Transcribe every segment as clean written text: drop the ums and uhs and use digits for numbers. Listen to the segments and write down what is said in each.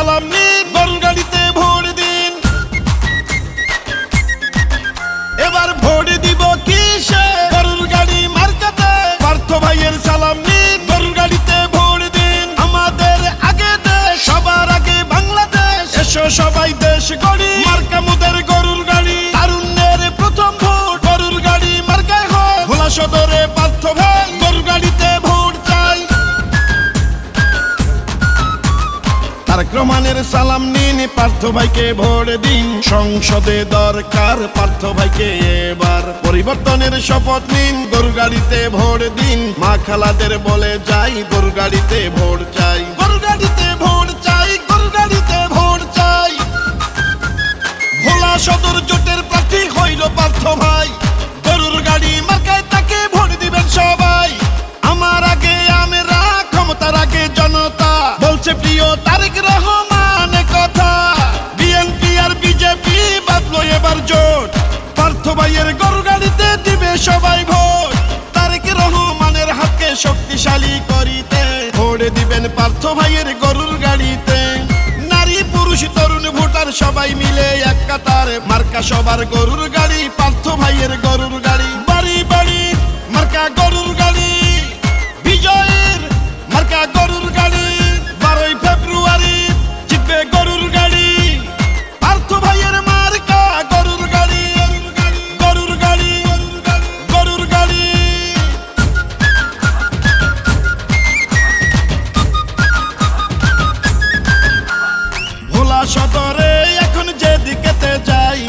সালাম নিন, গরুর গাড়িতে ভোট দিন। এবার ভোট দিব কিসে? গরুর গাড়ি মার্কাতে। পার্থ ভাইয়ের সালাম নিন, গরুর গাড়িতে ভোট দিন। আমাদের আগে দেশ, সবার আগে বাংলাদেশ। এসো সবাই দেশ গড়ি, মার্কা মোদের গরুর গাড়ি। তারুণ্যের প্রথম ভোট গরুর গাড়ি মার্কায় হয়। ভোলা সদরে পার্থ ভাই, গরুর গাড়িতে ভোট চাই। তারেক রহমানের সালাম নিন, পার্থ ভাইকে ভোট দিন। সংসদে দরকার পার্থ ভাইকে এবার। পরিবর্তনের শপথ নিন, গরুর গাড়িতে ভোট দিন। মা খালাদের বলে যাই, গরুর গাড়িতে ভোট চাই। গরুর গাড়িতে ভোট চাই, গরুর গাড়িতে ভোট চাই। ভোলা সদর জোটের প্রার্থী হইল পার্থ ভাই। গরুর গাড়ি মার্কায় তাকে ভোট দিবেন সবাই। আমার আগে আমরা, ক্ষমতার আগে জনতা, বলছে প্রিয় তারেক রহমান কথা। বিএনপি আর বিজেপি বাঁধলো এবার জোট। পার্থ ভাইয়ের গরুর গাড়িতে দিবে সবাই ভোট। তারেক রহমানের হাতকে শক্তিশালী করিতে ভোট দিবেন পার্থ ভাইয়ের গরুর গাড়িতে। নারী পুরুষ তরুণ ভোটার সবাই মিলে এক কাতার। মার্কা সবার গরুর গাড়ি, পার্থ ভাইয়ের গরুর গাড়ি। বাড়ি বাড়ি মার্কা গরুর গাড়ি, বিজয়ের মার্কা গরুর গাড়ি। 12ই ফেব্রুয়ারি জিতবে গরুর গাড়ি। পার্থ ভাইয়ের মার্কা গরুর গাড়ি, গরুর গাড়ি, গরুর গাড়ি। ভোলা সদরে এখন যেদিকেতে যাই,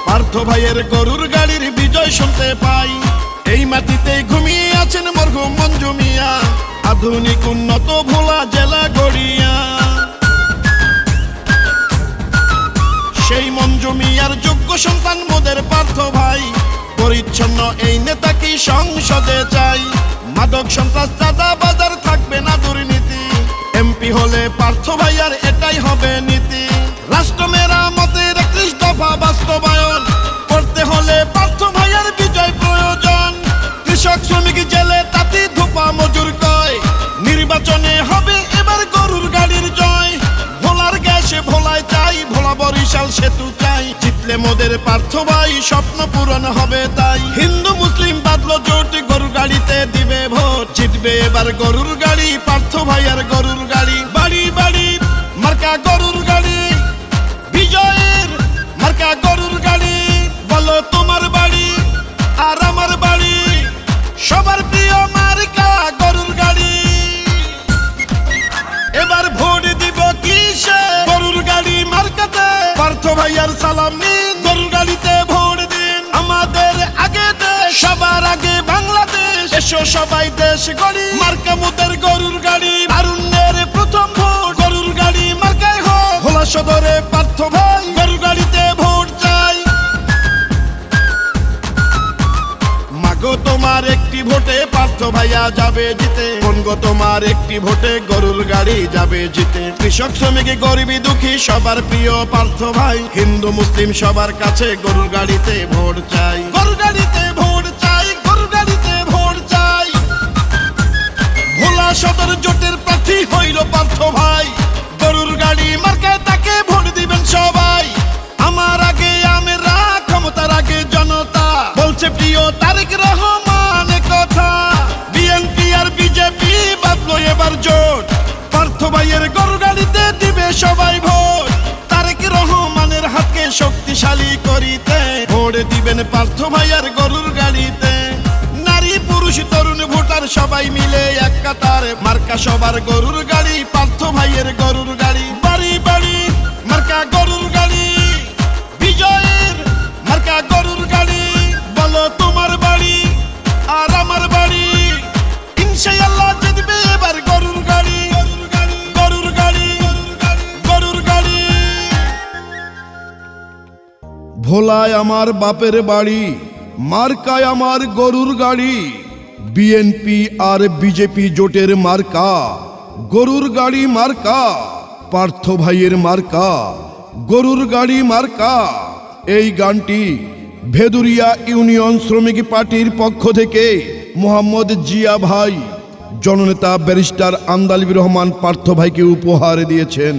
পার্থ ভাইয়ের গরুর গাড়ির বিজয় শুনতে পাই। এই মাটিতে ঘুমিয়ে আছেন মরহুম মঞ্জু মিয়া, আধুনিক উন্নত ভোলা জেলা গড়িয়া। সেই মঞ্জু মিয়ার যোগ্য সন্তান মোদের পার্থ ভাই। পরিচ্ছন্ন এই নেতা কি সংসদে চাই। মাদক সন্ত্রাস চাঁদা বাজার থাকবে না দুর্নীতি। এমপি হলে পার্থ ভাইয়ার এটাই হবে নীতি। রাষ্ট্র মেরামতের 31 দফা বাস্তবায়ন করতে হলে পার্থ ভাইয়ার বিজয় প্রয়োজন। কৃষক শ্রমিক জেলে তাঁতি ধোপা মজুর কয়, নির্বাচনে হবে এবার গরুর গাড়ির জয়। ভোলার গ্যাসে ভোলায় চাই, ভোলা বরিশাল সেতু চাই। জিতলে মোদের পার্থ ভাই, স্বপ্ন পূরণ হবে তাই। হিন্দু মুসলিম বাদলো জোট, গরুর গাড়িতে দিবে ভোট। জিতবে এবার গরুর গাড়ি, পার্থ ভাইয়ার গরুর গাড়ি। বাড়ি বাড়ি মার্কা গরুর গাড়ি, বিজয়ের মার্কা গরুর গাড়ি। বলো তোমার বাড়ি আর আমার বাড়ি, সবার প্রিয় মার্কা গরুর গাড়ি। এবার ভোট দিব কিসে? গরুর গাড়ি মার্কাতে। পার্থ ভাইয়ার সালাম নিন, গরুর গাড়িতে ভোট দিন। আমাদের আগে দেশ, সবার আগে বাংলাদেশ। এসো সবাই দেশ গড়ি, মার্কা মোদের গরুর গাড়ি। তারুণ্যের প্রথম ভোট গরুর গাড়ি মার্কায় হয়। ভোলা সদরে পার্থ ভাই, গরুর গাড়িতে ভোট চাই। মাগো তোমার একটি ভোটে পার্থ ভাইয়া যাবে জিতে। কোনগো তোমার একটি ভোটে গরুর গাড়ি যাবে জিতে। কৃষক শ্রমিক গরিবী দুঃখী সবার প্রিয় পার্থ ভাই। হিন্দু মুসলিম সবার কাছে গরুর গাড়িতে ভোট চাই। গরুর গাড়িতে ভোট চাই, গরুর গাড়িতে ভোট চাই। ভোলা সদর জোটের প্রার্থী হইল পার্থ ভাই। গরুর গাড়ি মার্কায় তাকে ভোট দিবেন সবাই। আমার আগে আমরা, ক্ষমতার আগে জনতা, বলছে প্রিয় তারেক রহমান কথা। বিএনপি আর বিজেপি বাঁধলো এবার জোট। পার্থ ভাইয়ের গরুর গাড়িতে দিবে সবাই ভোট। তারেক রহমানের হাতকে শক্তিশালী করিতে ভোট দিবেন পার্থ ভাইয়ের গরুর গাড়িতে। নারী পুরুষ তরুণ ভোটার সবাই মিলে এক কাতার। মার্কা সবার গরুর গাড়ি, পার্থ ভাইয়ের গরুর গাড়ি। বাড়ি বাড়ি মার্কা গরুর গাড়ি, বিজয়ের মার্কা গরুর গাড়ি। বলো তোমার বাড়ি আর আমার বাড়ি, ইনশাআল্লাহ জিতবে এবার গরুর গাড়ি, গরুর গাড়ি, গরুর গাড়ি। ভোলায় আমার বাপের বাড়ি, মার্কায় আমার গরুর গাড়ি। বিএনপি আর বিজেপি জোটের মার্কা গরুর গাড়ি মার্কা। পার্থ ভাইয়ের মার্কা গরুর গাড়ি মার্কা। এই গানটি ভেদুরিয়া ইউনিয়ন শ্রমিক পার্টির পক্ষ থেকে মোহাম্মদ জিয়া ভাই, জননেতা ব্যারিস্টার আন্দালিব রহমান পার্থ ভাইকে উপহার দিয়েছেন।